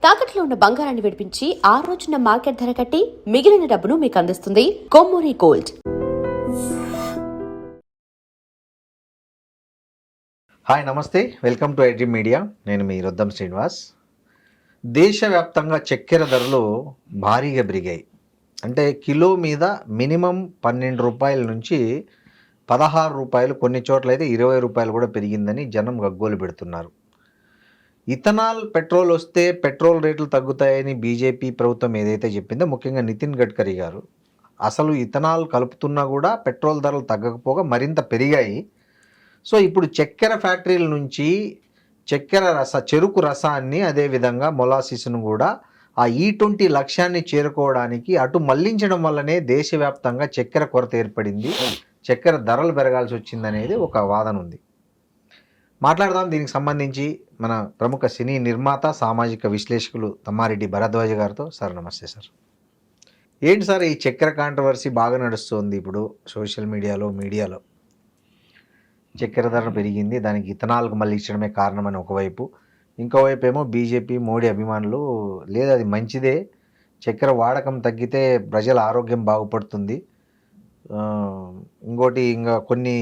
తాకట్లో ఉన్న బంగారాన్ని విడిపించి ఆ రోజున మార్కెట్ ధర కట్టి మిగిలిన డబ్బును మీకు అందిస్తుంది కొమ్మూరి గోల్డ్. హాయ్, నమస్తే, వెల్కమ్ టు ఐడ్రీమ్ మీడియా. నేను మీ రొద్దం శ్రీనివాస్. దేశవ్యాప్తంగా చక్కెర ధరలు భారీగా పెరిగాయి. అంటే కిలో మీద మినిమం 12 రూపాయల నుంచి 16 రూపాయలు, కొన్ని చోట్ల అయితే 20 రూపాయలు కూడా పెరిగిందని జనం గగ్గోలు పెడుతున్నారు. ఇథనాల్ పెట్రోల్ వస్తే పెట్రోల్ రేట్లు తగ్గుతాయని బీజేపీ ప్రభుత్వం ఏదైతే చెప్పిందో, ముఖ్యంగా నితిన్ గడ్కరీ గారు, అసలు ఇథనాల్ కలుపుతున్నా కూడా పెట్రోల్ ధరలు తగ్గకపోగా మరింత పెరిగాయి. సో ఇప్పుడు చక్కెర ఫ్యాక్టరీల నుంచి చెరుకు రసాన్ని, అదేవిధంగా మొలాసిస్ను కూడా ఆ E20 లక్ష్యాన్ని చేరుకోవడానికి అటు మళ్లించడం వల్లనే దేశవ్యాప్తంగా చక్కెర కొరత ఏర్పడింది, చక్కెర ధరలు పెరగాల్సి వచ్చిందనేది ఒక వాదన ఉంది. మాట్లాడదాం దీనికి సంబంధించి మన ప్రముఖ సినీ నిర్మాత, సామాజిక విశ్లేషకులు తమ్మారెడ్డి భరద్వాజ్ గారితో. సార్ నమస్తే సార్. ఏంటి సార్ ఈ చక్కెర కాంట్రవర్సీ బాగా నడుస్తుంది ఇప్పుడు సోషల్ మీడియాలో. చక్కెర ధర పెరిగింది, దానికి ఇథనాల్కు మళ్ళీ ఇచ్చడమే కారణమని ఒకవైపు, ఇంకోవైపు ఏమో బీజేపీ మోడీ అభిమానులు లేదు అది మంచిదే, చక్కెర వాడకం తగ్గితే ప్రజల ఆరోగ్యం బాగుపడుతుంది, ఇంకోటి ఇంకా కొన్ని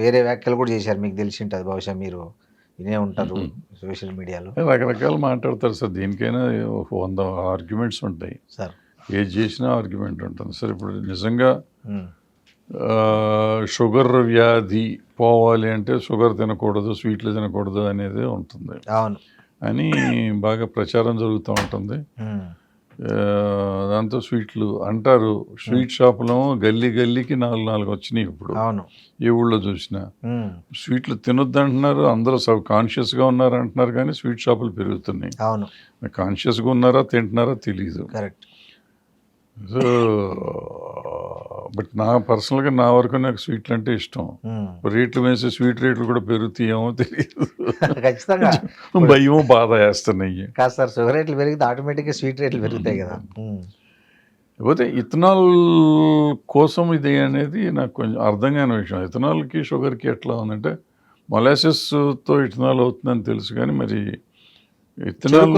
వేరే వ్యాఖ్యలు కూడా చేశారు. మీకు తెలిసి ఉంటుంది, బహుశా మీరు వినే ఉంటారు సోషల్ మీడియాలో. రకరకాలు మాట్లాడతారు సార్. దీనికైనా 100 ఆర్గ్యుమెంట్స్ ఉంటాయి సార్. ఏది చేసినా ఆర్గ్యుమెంట్ ఉంటుంది సార్. ఇప్పుడు నిజంగా షుగర్ వ్యాధి పోవాలి అంటే షుగర్ తినకూడదు, స్వీట్లు తినకూడదు అనేది ఉంటుంది. అవును అని బాగా ప్రచారం జరుగుతూ ఉంటుంది. దాంతో స్వీట్లు అంటారు. స్వీట్ షాపులో గల్లీకి 4 వచ్చినాయి ఇప్పుడు. అవును, ఏ ఊళ్ళో చూసినా స్వీట్లు తినొద్దు అంటున్నారు. అందరూ కాన్షియస్గా ఉన్నారు అంటున్నారు, కానీ స్వీట్ షాపులు పెరుగుతున్నాయి. అవును, కాన్షియస్గా ఉన్నారా తింటున్నారా తెలియదు. కరెక్ట్. సో బట్ పర్సనల్గా నా వరకు నాకు స్వీట్లు అంటే ఇష్టం. రేట్లు వేసే స్వీట్ రేట్లు కూడా పెరుగుతాయేమో తెలియదు, ఖచ్చితంగా భయమో బాధ వేస్తున్నాయి. కాదు సార్, షుగర్ రేట్లు పెరిగితే ఆటోమేటిక్గా స్వీట్ రేట్లు పెరుగుతాయి కదా. కాకపోతే ఇథనాల్ కోసం ఇది అనేది నాకు కొంచెం అర్థం కాని విషయం. ఇథనాల్కి షుగర్కి ఎట్లా ఉందంటే, మొలాసెస్తో ఇథనాల్ అవుతుందని తెలుసు, కానీ మరి ఇథనాల్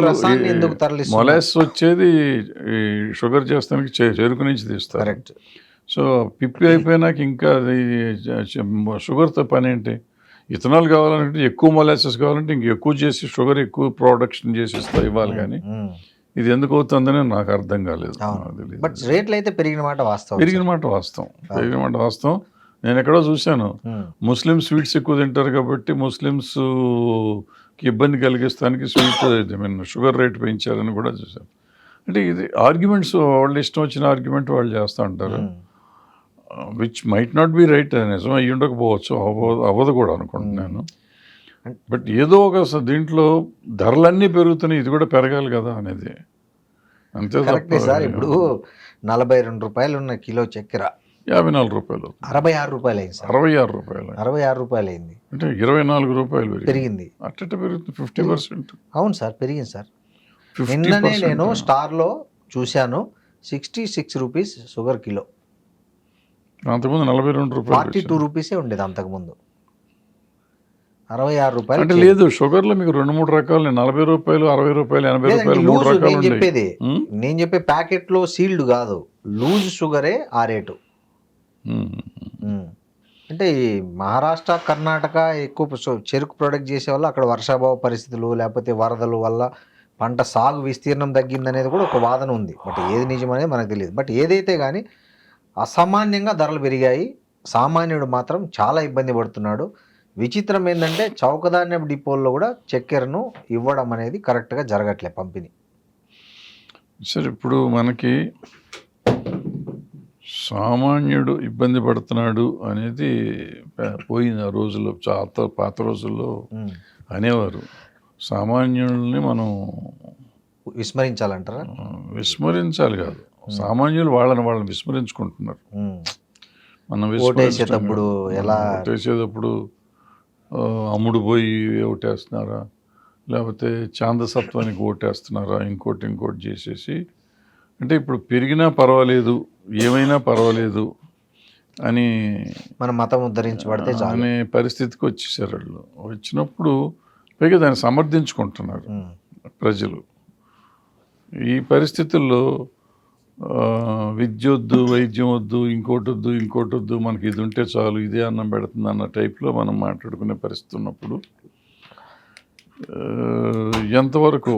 మొలాసెస్ వచ్చేది షుగర్ చేస్తానికి చెరుకు నుంచి తీస్తారు. కరెక్ట్. సో పిప్పి అయిపోయినాక ఇంకా అది షుగర్తో పని ఏంటి? ఇథనాల్ కావాలంటే ఎక్కువ మొలాసెస్ కావాలంటే ఇంక ఎక్కువ చేసి షుగర్ ఎక్కువ ప్రొడక్షన్ చేసి ఇవ్వాలి, కానీ ఇది ఎందుకు అవుతుందని నాకు అర్థం కాలేదు. బట్ రేట్లు అయితే పెరిగిన మాట వాస్తవం. నేను ఎక్కడో చూశాను, ముస్లిం స్వీట్స్ ఎక్కువ తింటారు కాబట్టి ముస్లిమ్స్కి ఇబ్బంది కలిగిస్తానికి షుగర్ రేట్ పెంచారని కూడా చూశాను. అంటే ఇది ఆర్గ్యుమెంట్స్, వాళ్ళు ఇష్టం వచ్చిన ఆర్గ్యుమెంట్ వాళ్ళు చేస్తూ ఉంటారు, which might not be right. నిజం అయ్యి ఉండకపోవచ్చు, అవ్వదు కూడా అనుకుంటున్నాను. బట్ ఏదో ఒక దీంట్లో ధరలన్నీ పెరుగుతున్నాయి, ఇది కూడా పెరగాలి కదా అనేది అంతే సార్. ఇప్పుడు 42 రూపాయలు ఉన్న కిలో చక్కెర 54 రూపాయలు, 66 రూపాయలు అయింది సార్. 66 రూపాయలు అయింది అంటే 24 రూపాయలు పెరిగింది. అట్ట పెరుగుతుంది 50%. అవును సార్, పెరిగింది సార్. నిన్ననే నేను స్టార్లో చూశాను, 66 రూపీస్ షుగర్ కిలో. అంతకుముందు 42 రూపాయలు, 42 రూపీసే ఉండేది అంతకుముందు. 66 రూపాయలు అంటే లేదు. షుగర్లో మీకు 2-3 రకాలు, 40 రూపాయలు, 60 రూపాయలు, 80 రూపాయలు, 3 రకాలు చెప్పేది. నేను చెప్పే ప్యాకెట్లో సీల్డ్ కాదు, లూజ్ షుగరే ఆ రేటు. అంటే ఈ మహారాష్ట్ర, కర్ణాటక ఎక్కువ చెరుకు ప్రొడక్ట్ చేసే వల్ల అక్కడ వర్షాభావ పరిస్థితులు లేకపోతే వరదలు వల్ల పంట సాగు విస్తీర్ణం తగ్గిందనేది కూడా ఒక వాదన ఉంది. బట్ ఏది నిజమనేది మనకు తెలియదు. బట్ ఏదైతే కానీ అసామాన్యంగా ధరలు పెరిగాయి, సామాన్యుడు మాత్రం చాలా ఇబ్బంది పడుతున్నాడు. విచిత్రం ఏంటంటే చౌకధాన్యం డిపోల్లో కూడా చక్కెరను ఇవ్వడం అనేది కరెక్ట్గా జరగట్లే పంపిణీ. సరే, ఇప్పుడు మనకి సామాన్యుడు ఇబ్బంది పడుతున్నాడు అనేది పోయిన రోజుల్లో, పాత రోజుల్లో అనేవారు. సామాన్యుల్ని మనం విస్మరించాలంటారా? విస్మరించాలి కాదు, సామాన్యులు వాళ్ళని విస్మరించుకుంటున్నారు. మనం ఓటేసేటప్పుడు అమ్ముడు పోయి ఓటేస్తున్నారా, లేకపోతే ఛాందసత్వానికి ఓటేస్తున్నారా, ఇంకోటి చేసేసి, అంటే ఇప్పుడు పెరిగినా పర్వాలేదు, ఏమైనా పర్వాలేదు అని మన మతం ఉద్ధరించబడితే అనే పరిస్థితికి వచ్చేసారు వాళ్ళు. వచ్చినప్పుడు పైగా దాన్ని సమర్థించుకుంటున్నారు ప్రజలు. ఈ పరిస్థితుల్లో విద్య వద్దు, వైద్యం వద్దు, ఇంకోటి వద్దు, మనకి ఇది ఉంటే చాలు, ఇదే అన్నం పెడుతుంది అన్న టైప్లో మనం మాట్లాడుకునే పరిస్థితి ఉన్నప్పుడు ఎంతవరకు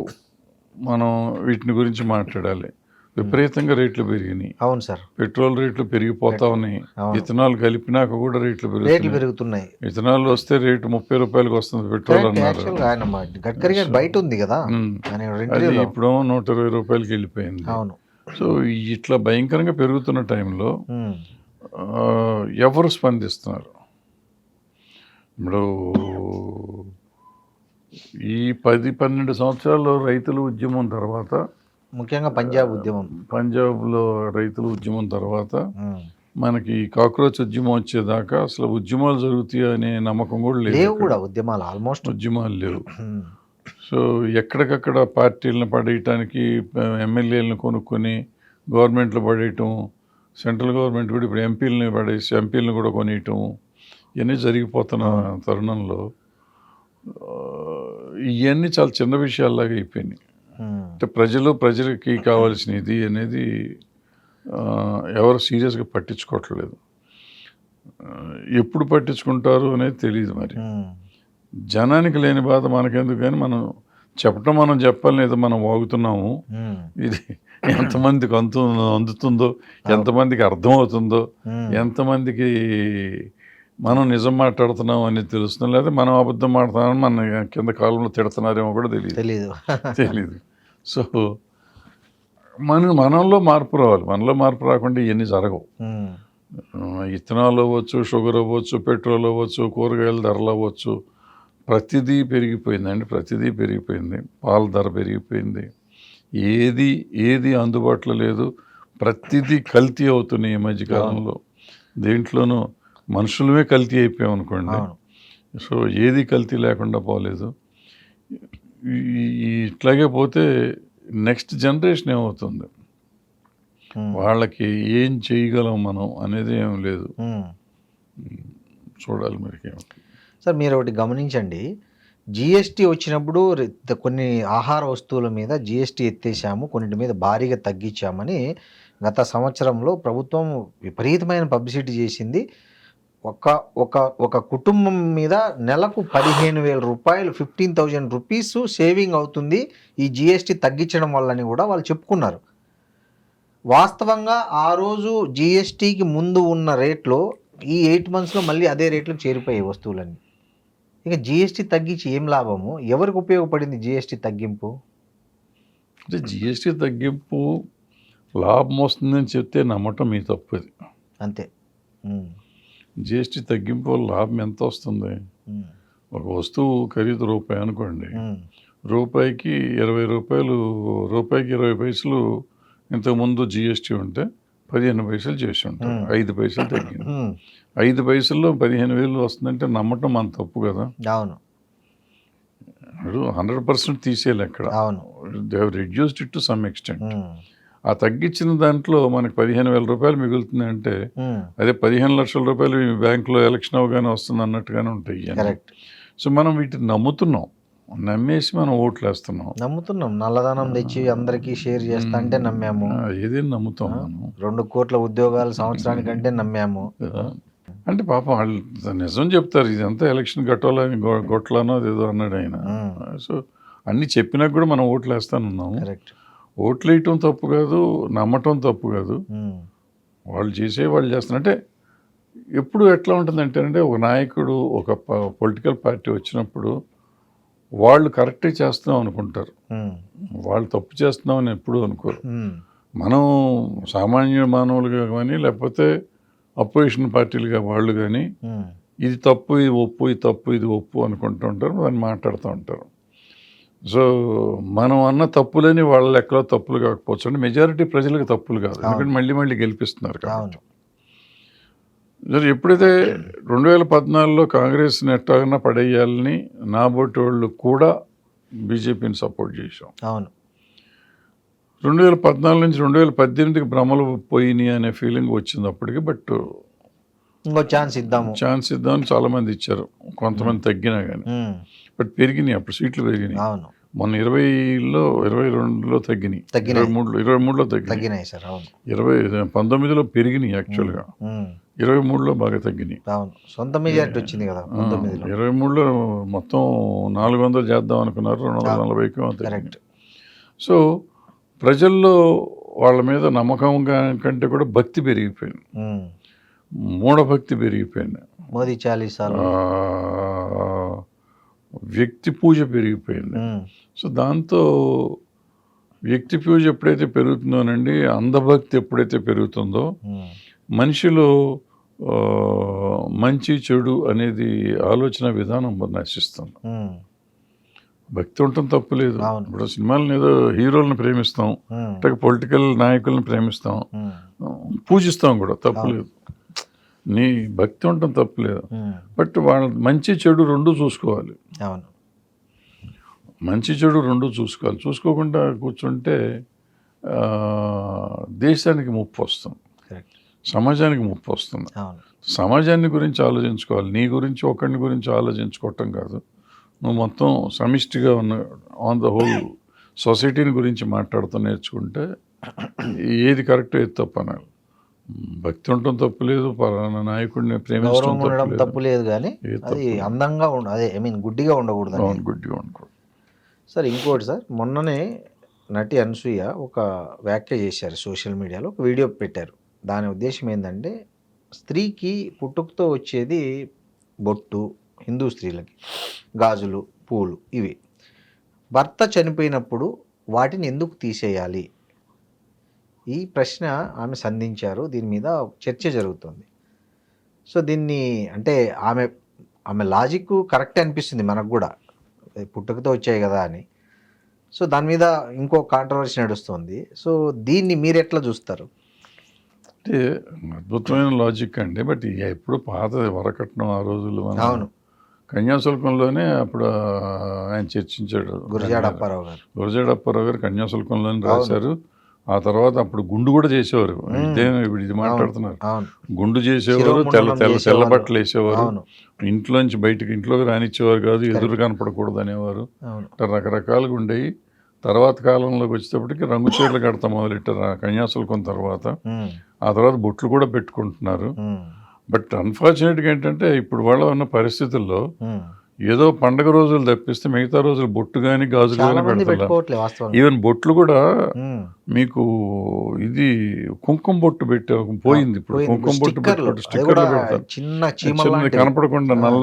మనం వీటిని గురించి మాట్లాడాలి? విపరీతంగా రేట్లు పెరిగినాయి. అవును సార్. పెట్రోల్ రేట్లు పెరిగిపోతా ఉన్నాయి. ఇథనాల్ కలిపినాక కూడా రేట్లు పెరుగుతున్నాయి. ఇథనాల్ వస్తే రేటు 30 రూపాయలకు వస్తుంది పెట్రోల్ అన్నారు. గడ్కరీ గారు బయట ఉంది కదా, అది ఇప్పుడు 120 రూపాయలకి వెళ్ళిపోయింది. అవును. సో ఇట్లా భయంకరంగా పెరుగుతున్న టైంలో ఎవరు స్పందిస్తున్నారు? ఇప్పుడు ఈ 10-12 సంవత్సరాల్లో రైతుల ఉద్యమం తర్వాత, ముఖ్యంగా పంజాబ్లో రైతుల ఉద్యమం తర్వాత మనకి కాక్రోచ్ ఉద్యమం వచ్చేదాకా అసలు ఉద్యమాలు జరుగుతాయి అనే నమ్మకం కూడా లేవు. ఉద్యమాలు లేవు. సో ఎక్కడికక్కడ పార్టీలను పడేయటానికి ఎమ్మెల్యేలను కొనుక్కొని గవర్నమెంట్లో పడేయటం, సెంట్రల్ గవర్నమెంట్ కూడా ఇప్పుడు ఎంపీలను కూడా కొనియటం, ఇవన్నీ జరిగిపోతున్న తరుణంలో ఇవన్నీ చాలా చిన్న విషయాల్లాగా అయిపోయినాయి. అంటే ప్రజలకి కావాల్సినది అనేది ఎవరు సీరియస్గా పట్టించుకోవట్లేదు. ఎప్పుడు పట్టించుకుంటారు అనేది తెలియదు. మరి జనానికి లేని బాధ మనకెందుకు, కానీ మనం చెప్పాలని ఏదో మనం వాగుతున్నాము. ఇది ఎంతమందికి అందుతుందో, ఎంతమందికి అర్థమవుతుందో, ఎంతమందికి మనం నిజం మాట్లాడుతున్నాం అనేది తెలుస్తుంది, లేదా మనం అబద్ధం మాట్లాడుతున్నామని మన కింద కాలంలో తిడుతున్నారేమో కూడా తెలీదు. సో మనలో మార్పు రావాలి. మనలో మార్పు రాకుండా ఇవన్నీ జరగవు. ఇథనాల్ అవ్వచ్చు, షుగర్ అవ్వచ్చు, పెట్రోల్ అవ్వచ్చు, కూరగాయల ధరలు అవ్వచ్చు, ప్రతిదీ పెరిగిపోయింది. పాల ధర పెరిగిపోయింది. ఏది అందుబాటులో లేదు. ప్రతిదీ కల్తీ అవుతున్నాయి ఈ మధ్యకాలంలో. దేంట్లోనూ మనుషులమే కల్తీ అయిపోయాం అనుకోండి. సో ఏది కల్తీ లేకుండా పోలేదు. ఇట్లాగే పోతే నెక్స్ట్ జనరేషన్ ఏమవుతుంది, వాళ్ళకి ఏం చేయగలం మనం అనేది ఏం లేదు. చూడాలి మరి. సార్ మీరు ఒకటి గమనించండి, జిఎస్టీ వచ్చినప్పుడు కొన్ని ఆహార వస్తువుల మీద జిఎస్టీ ఎత్తేసాము, కొన్నిటి మీద భారీగా తగ్గించామని గత సంవత్సరంలో ప్రభుత్వం విపరీతమైన పబ్లిసిటీ చేసింది. ఒక కుటుంబం మీద నెలకు 15,000 రూపాయలు, 15,000 రూపీస్ సేవింగ్ అవుతుంది ఈ జిఎస్టీ తగ్గించడం వల్లని కూడా వాళ్ళు చెప్పుకున్నారు. వాస్తవంగా ఆ రోజు జిఎస్టీకి ముందు ఉన్న రేట్లో ఈ 8 monthsలో మళ్ళీ అదే రేట్లు చేరిపోయాయి వస్తువులన్నీ. ఇక జిఎస్టీ తగ్గించి ఏం లాభము? ఎవరికి ఉపయోగపడింది జిఎస్టీ తగ్గింపు? అంటే జిఎస్టీ తగ్గింపు లాభం వస్తుందని చెప్తే నమ్మటం మీ తప్పది. అంతే. జిఎస్టీ తగ్గింపు వల్ల లాభం ఎంత వస్తుంది? ఒక వస్తువు ఖరీదు రూపాయి అనుకోండి, రూపాయికి 20 రూపాయలు, రూపాయికి 20 పైసలు ఇంతకుముందు జిఎస్టీ ఉంటే 15 పైసలు చేసి ఉంటారు. 5 పైసలు తగ్గింది. 5 పైసల్లో 15,000 వస్తుందంటే నమ్మటం మన తప్పు కదా. అవును. 100% తీసేయాలి ఎక్కడ. అవును. They have reduced it to some extent. ఆ తగ్గించిన దాంట్లో మనకి 15,000 రూపాయలు మిగులుతుంది అంటే అదే 15 లక్షల రూపాయలు మీ బ్యాంకులో ఎలక్షన్ అవగానే వస్తుంది అన్నట్టుగానే ఉంటాయి. సో మనం వీటిని నమ్మేసి మనం ఓట్లు వేస్తున్నాం. నల్లధనం తెచ్చి అందరికీ షేర్ చేస్తా అంటే నమ్మాము. ఏదేం నమ్ముతాం. 2 కోట్ల ఉద్యోగాలు సంవత్సరానికంటే నమ్మాము. అంటే పాపం వాళ్ళు నిజం చెప్తారు, ఇదంతా ఎలక్షన్ గట్టాలని గొట్లానో ఏదో అన్నాడు ఆయన. సో అన్నీ చెప్పినాక కూడా మనం ఓట్లు వేస్తానున్నాము. ఓట్లు వేయటం తప్పు కాదు, నమ్మటం తప్పు కాదు. వాళ్ళు చేస్తున్నారు. అంటే ఎప్పుడు ఎట్లా ఉంటుందంటే ఒక నాయకుడు, ఒక పొలిటికల్ పార్టీ వచ్చినప్పుడు వాళ్ళు కరెక్టే చేస్తున్నాం అనుకుంటారు, వాళ్ళు తప్పు చేస్తున్నామని ఎప్పుడు అనుకోరు. మనం సామాన్య మానవులుగా కానీ లేకపోతే అపోజిషన్ పార్టీలుగా వాళ్ళు కానీ ఇది తప్పు, ఇది ఒప్పు, ఇది తప్పు, ఇది ఒప్పు అనుకుంటూ ఉంటారు, దాన్ని మాట్లాడుతూ ఉంటారు. సో మనం అన్న తప్పులని వాళ్ళ లెక్కలో తప్పులు కాకపోవచ్చు. అంటే మెజారిటీ ప్రజలకు తప్పులు కాదు, ఎందుకంటే మళ్ళీ గెలిపిస్తున్నారు కాబట్టి. ఎప్పుడైతే 2014లో కాంగ్రెస్ని ఎట్టాగన్నా పడేయాలని నాబోటి వాళ్ళు కూడా బీజేపీని సపోర్ట్ చేశాం. అవును. 2014 నుంచి 2018కి భ్రమలు పోయినాయి అనే ఫీలింగ్ వచ్చింది అప్పటికి. బట్ ఇంకో ఛాన్స్ ఇద్దామని చాలామంది ఇచ్చారు, కొంతమంది తగ్గినా కానీ. బట్ పెరిగినాయి, అప్పుడు సీట్లు పెరిగినాయి. మొన్న 22లో తగ్గినాయి, 23లో తగ్గినాయి సార్. అవును. 19లో పెరిగినాయి యాక్చువల్గా, 23లో బాగా తగ్గినాయి. అవును, సొంత మెజారిటీ వచ్చింది కదా 19లో. 23లో మొత్తం 400 చేద్దాం అనుకున్నారు, 240కి కరెక్ట్. సో ప్రజల్లో వాళ్ళ మీద నమ్మకం కంటే కూడా భక్తి పెరిగిపోయింది, మూఢభక్తి పెరిగిపోయింది, మోదీ చాలీసాలు, వ్యక్తి పూజ పెరిగిపోయింది. సో దాంతో వ్యక్తి పూజ ఎప్పుడైతే పెరుగుతుందోనండి, అంధభక్తి ఎప్పుడైతే పెరుగుతుందో మనిషిలో మంచి చెడు అనేది ఆలోచన విధానం నశిస్తుంది. భక్తి ఉండటం తప్పులేదు. ఇప్పుడు సినిమాలను ఏదో హీరోలను ప్రేమిస్తాం, పొలిటికల్ నాయకులను ప్రేమిస్తాం, పూజిస్తాం కూడా, తప్పులేదు. నీ భక్తి ఉండటం తప్పులేదు. బట్ వాళ్ళ మంచి చెడు రెండు చూసుకోవాలి. అవును, మంచి చెడు రెండు చూసుకోవాలి. చూసుకోకుండా కూర్చుంటే దేశానికి ముప్పు వస్తుంది, సమాజానికి ముప్పు వస్తుంది. సమాజాన్ని గురించి ఆలోచించుకోవాలి, నీ గురించి ఒకరిని గురించి ఆలోచించుకోవటం కాదు. నువ్వు మొత్తం సమిష్టిగా ఉన్న ఆన్ ద హోల్ సొసైటీని గురించి మాట్లాడుతూ నేర్చుకుంటే ఏది కరెక్ట్ ఏది తప్పు అనాలి. భక్తి ఉండటం తప్పు లేదు, పలానా నాయకుడిని ప్రేమించడం తప్పు లేదు, కానీ అది అందంగా అదే గుడ్డిగా ఉండకూడదు. గుడ్డిగా ఉండకూడదు సార్. ఇంకోటి సార్, మొన్ననే నటి అనసూయ ఒక వ్యాఖ్య చేశారు సోషల్ మీడియాలో, ఒక వీడియో పెట్టారు. దాని ఉద్దేశం ఏంటంటే, స్త్రీకి పుట్టుకతో వచ్చేది బొట్టు, హిందూ స్త్రీలకి గాజులు, పూలు, ఇవి భర్త చనిపోయినప్పుడు వాటిని ఎందుకు తీసేయాలి? ఈ ప్రశ్న ఆమె సంధించారు. దీని మీద చర్చ జరుగుతుంది. సో దీన్ని అంటే ఆమె లాజిక్ కరెక్ట్ అనిపిస్తుంది మనకు కూడా, పుట్టుకతో వచ్చాయి కదా అని. సో దాని మీద ఇంకో కాంట్రవర్సీ నడుస్తుంది. సో దీన్ని మీరు ఎట్లా చూస్తారు? అంటే అద్భుతమైన లాజిక్ అండి. బట్ ఎప్పుడు పాత వరకట్నం ఆ రోజులు. అవును, కన్యాశుల్కంలోనే అప్పుడు ఆయన చర్చించాడు, గురజాడ అప్పారావు గారు కన్యాశుల్కంలోనే రాశారు. ఆ తర్వాత అప్పుడు గుండు కూడా చేసేవారు. ఇప్పుడు ఇది మాట్లాడుతున్నారు, గుండు చేసేవారు, తెల్ల బట్టలు వేసేవారు, ఇంట్లోంచి బయటకు ఇంట్లోకి రానిచ్చేవారు కాదు, ఎదురు కనపడకూడదు అనేవారు. రకరకాలుగా ఉండేవి. తర్వాత కాలంలోకి వచ్చేటప్పటికి రంగు చీరలు కడతా మొదలెట్టారు కన్యాశుల్కం తర్వాత. ఆ తర్వాత బొట్లు కూడా పెట్టుకుంటున్నారు. బట్ అన్ఫార్చునేట్గా ఏంటంటే ఇప్పుడు వాళ్ళ ఉన్న పరిస్థితుల్లో ఏదో పండగ రోజులు తప్పిస్తే మిగతా రోజులు బొట్టు కానీ గాజులు కానీ పెడతారు. ఈవెన్ బొట్లు కూడా మీకు ఇది కుంకుమ బొట్టు పెట్టే పోయింది. ఇప్పుడు కుంకుమ బొట్టు పెట్టుకుంటే స్టిక్కర్లు పెడతారు, చిన్నది కనపడకుండా నల్ల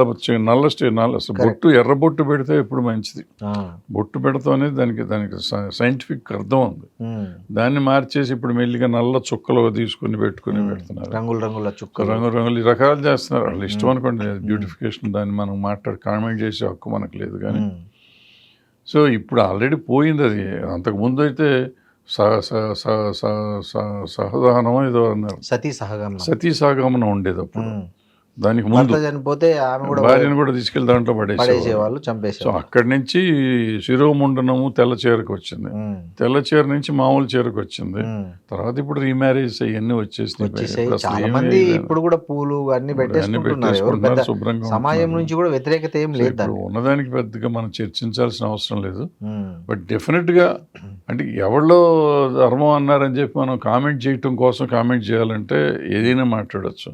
బొట్టు, ఎర్ర బొట్టు పెడితే ఎప్పుడు మంచిది. బొట్టు పెడతాం అనేది దానికి సైంటిఫిక్ అర్థం ఉంది. దాన్ని మార్చేసి ఇప్పుడు మెల్లిగా నల్ల చుక్కలు తీసుకుని పెట్టుకుని పెడుతున్నారు, రంగులు రకాలు చేస్తున్నారు. వాళ్ళు ఇష్టం అనుకోండి, బ్యూటిఫికేషన్. దాన్ని మనం కామెంట్ చేసే హక్కు మనకు లేదు. కానీ సో ఇప్పుడు ఆల్రెడీ పోయింది అది. అంతకుముందు అయితే సహదహనం ఏదో అన్నారు, సతీ సహగమనం ఉండేది అప్పుడు. దానికి ముందు చనిపోతే భార్యను కూడా తీసుకెళ్లి దాంట్లో పడేసేవాళ్ళు, చంపేసి. సో అక్కడి నుంచి శిరోముండనము తెల్ల చీరకు వచ్చింది, తెల్ల చీర నుంచి మామూలు చీరకు వచ్చింది. తర్వాత ఇప్పుడు రీమ్యారేజ్ అవన్నీ వచ్చేసినాయి. ఇప్పుడు కూడా పూలు అన్ని పెట్టేసుకుంటున్నారు శుభ్రంగా. సమాజం నుంచి కూడా వ్యతిరేకత ఏం లేదు. ఉన్నదానికి పెద్దగా మనం చర్చించాల్సిన అవసరం లేదు. బట్ డెఫినెట్గా అంటే ఎవరిలో ధర్మం అన్నారని చెప్పి మనం కామెంట్ చేయటం కోసం కామెంట్ చేయాలంటే ఏదైనా మాట్లాడచ్చు.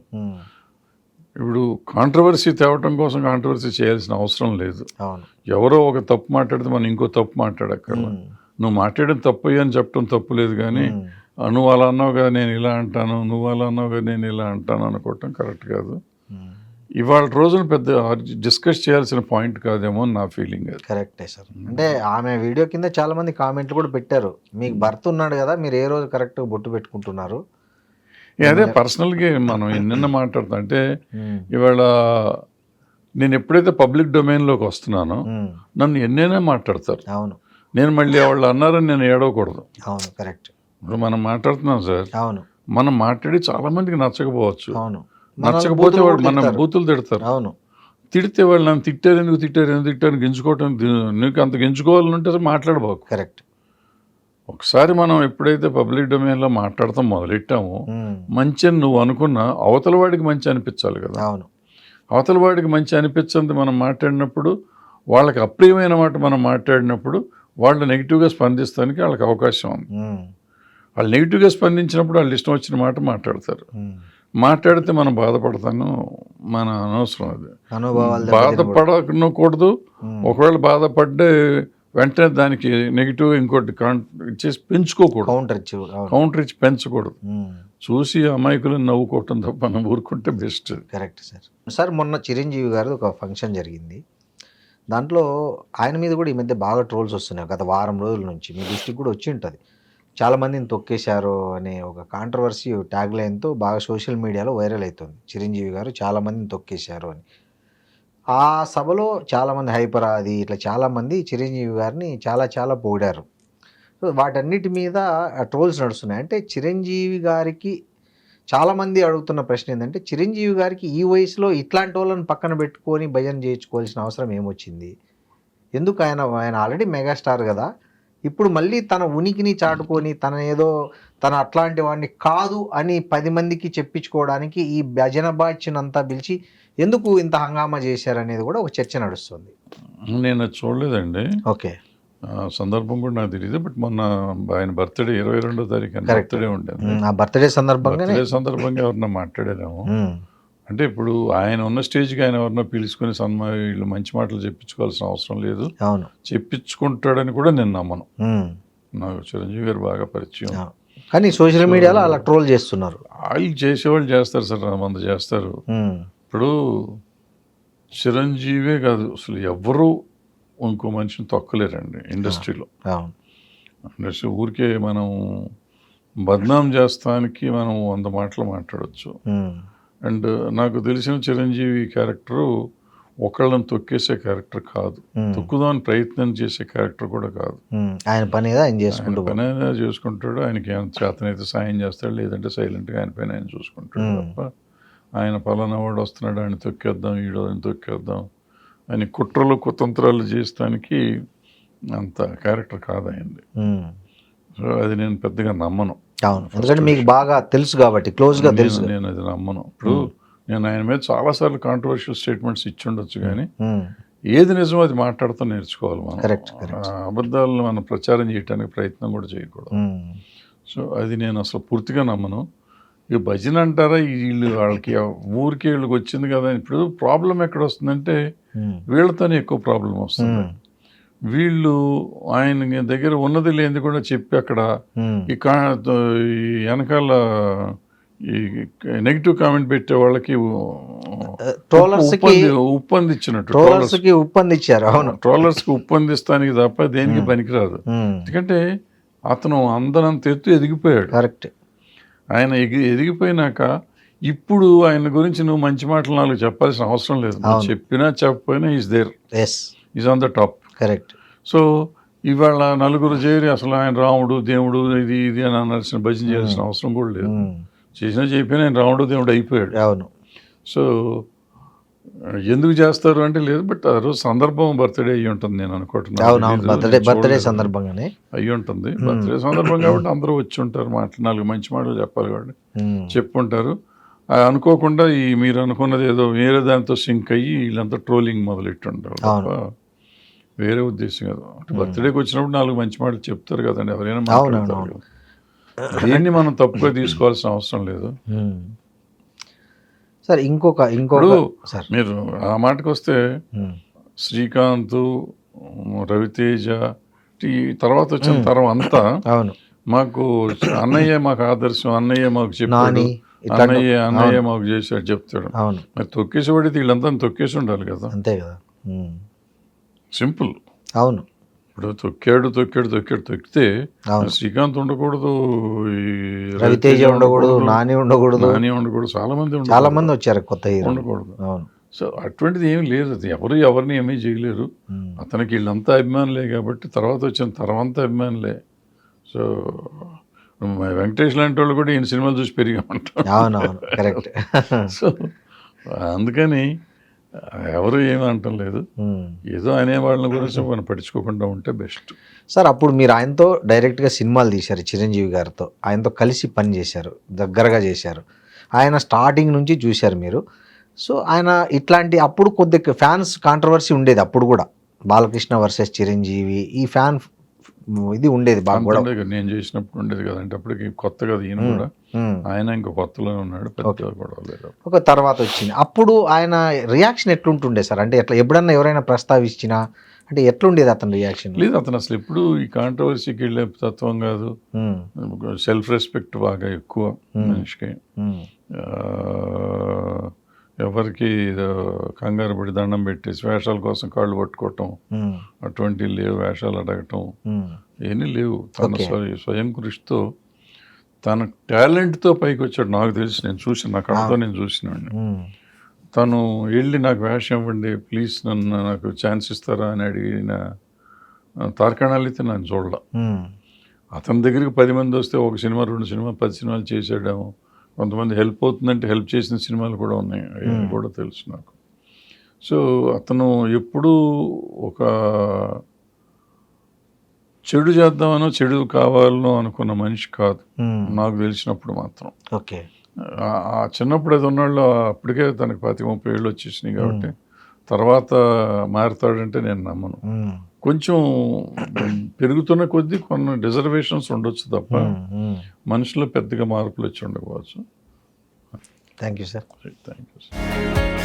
ఇప్పుడు కాంట్రవర్సీ తేవటం కోసం కాంట్రవర్సీ చేయాల్సిన అవసరం లేదు. ఎవరో ఒక తప్పు మాట్లాడితే మనం ఇంకో తప్పు మాట్లాడక్కర్లా. నువ్వు మాట్లాడడం తప్పు అని చెప్పడం తప్పు లేదు, కానీ నువ్వు అలా అన్నావు కదా నేను ఇలా అంటాను, నువ్వు అలా అన్నావు కదా నేను ఇలా అంటాను అనుకోవటం కరెక్ట్ కాదు. ఇవాళ రోజున పెద్ద డిస్కస్ చేయాల్సిన పాయింట్ కాదేమో నా ఫీలింగ్. కరెక్టే సార్. అంటే ఆమె వీడియో కింద చాలా మంది కామెంట్లు కూడా పెట్టారు, మీకు భర్త ఉన్నాడు కదా మీరు ఏ రోజు కరెక్ట్ బొట్టు పెట్టుకుంటున్నారు. అదే పర్సనల్గా మనం ఎన్నెన్న మాట్లాడుతాం అంటే, ఇవాళ నేను ఎప్పుడైతే పబ్లిక్ డొమైన్లోకి వస్తున్నానో నన్ను ఎన్నైనా మాట్లాడతారు. అవును, నేను మళ్ళీ వాళ్ళు అన్నారని నేను ఏడవకూడదు. అవును, కరెక్ట్. ఇప్పుడు మనం మాట్లాడుతున్నాం సార్, అవును, మనం మాట్లాడి చాలా మందికి నచ్చకపోవచ్చు. అవును, నచ్చకపోతే వాళ్ళు మన బూతులు తిడతారు. అవును, తిడితే వాళ్ళు నన్ను తిట్టారు తిట్టారు గించుకోవటం, నీకు అంత గించుకోవాలంటే మాట్లాడబాకు. కరెక్ట్. ఒకసారి మనం ఎప్పుడైతే పబ్లిక్ డొమైన్లో మాట్లాడతాం మొదలెట్టామో, మంచి అని నువ్వు అనుకున్నా అవతల వాడికి మంచి అనిపించాలి కదా. అవును, అవతల వాడికి మంచి అనిపించింది మనం మాట్లాడినప్పుడు, వాళ్ళకి అప్రియమైన మాట మనం మాట్లాడినప్పుడు వాళ్ళు నెగిటివ్గా స్పందిస్తానికి వాళ్ళకి అవకాశం ఉంది. ఉమ్, వాళ్ళు నెగిటివ్గా స్పందించినప్పుడు వాళ్ళు ఇష్టం వచ్చిన మాట మాట్లాడతారు. ఉమ్. మాట్లాడితే మనం బాధపడతాను, మన అనవసరం అది. అనుభవాలు దెబ్బతినకూడదు. బాధపడకూడదు. ఉమ్, ఒకవేళ బాధపడ్డే వెంటనే దానికి నెగిటివ్ ఇంకోటి ఇచ్చేసి పెంచుకోకూడదు. కౌంటర్ ఇచ్చి అవును. కౌంటర్ ఇచ్చి పెంచకూడదు. ఉమ్. చూసి అమాయకులను నవ్వుకోవటం తప్ప మనం ఊరుకుంటే బెస్ట్. Correct sir. సార్ మొన్న చిరంజీవి గారు ఒక ఫంక్షన్ జరిగింది. దాంట్లో ఆయన మీద కూడా ఈ మధ్య బాగా ట్రోల్స్ వస్తున్నాయి గత వారం రోజుల నుంచి. మీ దృష్టికి కూడా వచ్చి ఉంటుంది. చాలామందిని తొక్కేశారు అనే ఒక కాంట్రవర్సీ ట్యాగ్ లైన్తో బాగా సోషల్ మీడియాలో వైరల్ అవుతుంది. చిరంజీవి గారు చాలామందిని తొక్కేశారు అని. ఆ సభలో చాలామంది హైపర్ అది ఇట్లా చాలామంది చిరంజీవి గారిని చాలా చాలా పొగిడారు. సో వాటన్నిటి మీద ట్రోల్స్ నడుస్తున్నాయి. అంటే చిరంజీవి గారికి చాలామంది అడుగుతున్న ప్రశ్న ఏంటంటే, చిరంజీవి గారికి ఈ వయసులో ఇట్లాంటి వాళ్ళని పక్కన పెట్టుకొని భజన చేయించుకోవాల్సిన అవసరం ఏమొచ్చింది? ఎందుకు? ఆయన ఆయన ఆల్రెడీ మెగాస్టార్ కదా. ఇప్పుడు మళ్ళీ తన ఉనికిని చాటుకొని తన అట్లాంటి వాడిని కాదు అని 10 మందికి చెప్పించుకోవడానికి ఈ భజన బాచ్నంతా పిలిచి ఎందుకు ఇంత హంగామా చేశారనేది కూడా ఒక చర్చ నడుస్తుంది. నేను అది చూడలేదండి. ఓకే. సందర్భం కూడా నాకు తెలియదు. బట్ మొన్న ఆయన బర్త్డే 22వ తారీఖు బర్త్డే ఉండేది. ఆ బర్త్డే సందర్భంగానే సందర్భంగా ఎవరన్నా మాట్లాడారేమో. అంటే ఇప్పుడు ఆయన ఉన్న స్టేజ్కి ఆయన ఎవరన్నా పిలుచుకొని వీళ్ళు మంచి మాటలు చెప్పించుకోవాల్సిన అవసరం లేదు. అవును, చెప్పించుకుంటాడని కూడా నేను నమ్మను. నాకు చిరంజీవి గారు బాగా పరిచయం. కానీ సోషల్ మీడియాలో అలా ట్రోల్ చేస్తున్నారు. వాళ్ళు చేసేవాళ్ళు చేస్తారు సార్, మంది చేస్తారు. ఇప్పుడు చిరంజీవే కాదు, అసలు ఎవరు ఇంకో మనిషిని తొక్కలేరండి ఇండస్ట్రీలో. ఇండస్ట్రీ ఊరికే మనం బద్నాం చేస్తానికి మనం 100 మాటలు మాట్లాడచ్చు. అండ్ నాకు తెలిసిన చిరంజీవి క్యారెక్టరు ఒకళ్ళని తొక్కేసే క్యారెక్టర్ కాదు, తొక్కుదామని ప్రయత్నం చేసే క్యారెక్టర్ కూడా కాదు. ఆయన పని ఆయన చేసుకుంటాడు. ఆయనకి ఏమైనా చేతనైతే సాయం చేస్తాడు, లేదంటే సైలెంట్గా ఆయన పైన ఆయన చూసుకుంటాడు తప్ప ఆయన పలానా వాడు వస్తున్నాడు ఆయన తొక్కేద్దాం, ఆయన తొక్కేద్దాం అని కుట్రలు కుతంత్రాలు చేస్తానికి అంత క్యారెక్టర్ కాదు అయింది. సో అది నేను పెద్దగా నమ్మను. అవును, ఎందుకంటే మీకు బాగా తెలుసు కాబట్టి, క్లోజ్గా తెలుసు. నేను అది నమ్మను. ఇప్పుడు నేను ఆయన మీద చాలాసార్లు కాంట్రవర్షియల్ స్టేట్మెంట్స్ ఇచ్చి ఉండొచ్చు, కానీ ఏది నిజమో అది మాట్లాడుతూ నేర్చుకోవాలి మనం. అబద్ధాలను మనం ప్రచారం చేయడానికి ప్రయత్నం కూడా చేయకూడదు. సో అది నేను అసలు పూర్తిగా నమ్మను. ఇక భజన అంటారా, వాళ్ళకి ఊరికి వీళ్ళకి వచ్చింది కదా. ఇప్పుడు ప్రాబ్లం ఎక్కడ వస్తుందంటే వీళ్ళతోనే ఎక్కువ ప్రాబ్లం వస్తుంది. వీళ్ళు ఆయన దగ్గర ఉన్నది లేనిది కూడా చెప్పి అక్కడ ఈ వెనకాల ఈ నెగిటివ్ కామెంట్ పెట్టే వాళ్ళకి ట్రోలర్స్కి ఉప్పందిస్తానికి తప్ప దేనికి పనికిరాదు. ఎందుకంటే అతను అందనంత ఎత్తు ఎదిగిపోయాడు. కరెక్ట్. ఆయన ఎదిగిపోయినాక ఇప్పుడు ఆయన గురించి నువ్వు మంచి మాటలు 4 చెప్పాల్సిన అవసరం లేదు. చెప్పినా చెప్పకపోయినా is there, is on the top. Correct. So ఇవాళ నలుగురు చేరి అసలు ఆయన రాముడు దేవుడు ఇది అని అనాల్సిన భజన చేయాల్సిన అవసరం కూడా లేదు. చేసినా చెప్పినా ఆయన రాముడు దేవుడు అయిపోయాడు. అవును. సో ఎందుకు చేస్తారు అంటే లేదు, బట్ ఆ రోజు సందర్భం బర్త్డే అయ్యి ఉంటుంది నేను అనుకుంటున్నాను. బర్త్డే సందర్భంగానే అయ్యి ఉంటుంది. బర్త్డే సందర్భం కాబట్టి అందరూ వచ్చి ఉంటారు, 4 మంచి మాటలు చెప్పాలి కాబట్టి చెప్పుంటారు. అనుకోకుండా మీరు అనుకున్నది ఏదో వేరే దాంతో సింక్ అయ్యి వీళ్ళంతా ట్రోలింగ్ మొదలెట్టుంటారు తప్ప వేరే ఉద్దేశం కదా. బర్త్డేకి వచ్చినప్పుడు 4 మంచి మాటలు చెప్తారు కదండి, ఎవరైనా మాట్లాడతారు కదా. దీన్ని మనం తప్పుగా తీసుకోవాల్సిన అవసరం లేదు. సార్ ఇంకొక మీరు ఆ మాటకు వస్తే శ్రీకాంత్, రవితేజ తర్వాత వచ్చిన తరం అంతా మాకు అన్నయ్య మాకు ఆదర్శం, అన్నయ్య మాకు చెప్పాడు, అన్నయ్య మాకు చేశాడు చెప్తాడు. మరి తొక్కేసేవాడి వీళ్ళంతా తొక్కేసి ఉండాలి కదా. అంతే కదా, సింపుల్. అవును. ఇప్పుడు తొక్కితే శ్రీకాంత్ ఉండకూడదు, రవితేజ ఉండకూడదు, నాని ఉండకూడదు, చాలా మంది వచ్చారు కొత్త ఉండకూడదు. సో అటువంటిది ఏమి లేదు. అది ఎవరిని ఏమీ చేయలేరు. అతనికి వీళ్ళంతా అభిమానులే కాబట్టి తర్వాత వచ్చిన తర్వాంతా అభిమానులే. సో వెంకటేష్ లాంటి వాళ్ళు కూడా ఈయన సినిమాలు చూసి పెరిగామంటారు. సో అందుకని ఎవరు ఏమీ అంటం లేదు. ఏదో అనే వాళ్ళని గురించి మనం పట్టించుకోకుండా ఉంటే బెస్ట్. సార్ అప్పుడు మీరు ఆయనతో డైరెక్ట్గా సినిమాలు తీశారు, చిరంజీవి గారితో ఆయనతో కలిసి పని చేశారు, దగ్గరగా చేశారు. ఆయన స్టార్టింగ్ నుంచి చూశారు మీరు. సో ఆయన ఇట్లాంటి అప్పుడు కొద్దిగా ఫ్యాన్స్ కాంట్రవర్సీ ఉండేది. అప్పుడు కూడా బాలకృష్ణ వర్సెస్ చిరంజీవి, ఈ ఫ్యాన్ ఇది ఉండేది బాగా అంత గొడవ. ఉండేది కదా, నేను చేసినప్పుడు ఉండేది కదా, అంటే అప్పటికి కొత్త కదా ఈయన కూడా, ఆయన ఇంకా కొత్తలోనే ఉన్నాడు, పెద్ద గొడవ లేదు. ఒక తర్వాత వచ్చింది. అప్పుడు ఆయన రియాక్షన్ ఎట్లుంటుండే సార్? అంటే ఎట్లా ఎప్పుడన్నా ఎవరైనా ప్రస్తావించినా అంటే ఎట్లుండేది అతని రియాక్షన్? లేదు, అతను అసలు ఎప్పుడు ఈ కాంట్రవర్సీకి వెళ్ళే తత్వం కాదు. సెల్ఫ్ రెస్పెక్ట్ బాగా ఎక్కువ మనిషికి. ఆ, ఎవరికి కంగారు పడి దండం పెట్టేసి వేషాల కోసం కాళ్ళు పట్టుకోవటం అటువంటివి లేవు. వేషాలు అడగటం ఏమీ లేవు. తన స్వయం కృషితో తన టాలెంట్తో పైకి వచ్చాడు. నాకు తెలిసి, నేను చూసిన, నా కళ్ళతో నేను చూసినాడిని. తను వెళ్ళి నాకు వేషం ఇవ్వండి ప్లీజ్, నాకు ఛాన్స్ ఇస్తారా అని అడిగిన తార్కాణాలు అయితే నేను చూడలే. అతని దగ్గరికి 10 మంది వస్తే ఒక సినిమా 2 సినిమా 10 సినిమాలు చేసాడేమో. కొంతమంది హెల్ప్ అవుతుందంటే హెల్ప్ చేసిన సినిమాలు కూడా ఉన్నాయి, అవి కూడా తెలుసు నాకు. సో అతను ఎప్పుడూ ఒక చెడు చేద్దామనో చెడు కావాలనో అనుకున్న మనిషి కాదు నాకు తెలిసినప్పుడు మాత్రం. ఓకే. ఆ చిన్నప్పుడు అది ఉన్నాళ్ళు, అప్పటికే తనకు 25-30 ఏళ్ళు వచ్చేసినాయి కాబట్టి తర్వాత మారుతాడంటే నేను నమ్మను. కొంచెం పెరుగుతున్న కొద్దీ కొన్ని రిజర్వేషన్స్ ఉండొచ్చు తప్ప మనుషులో పెద్దగా మార్పులు వచ్చి ఉండకపోవచ్చు. Thank you sir. Thank you sir.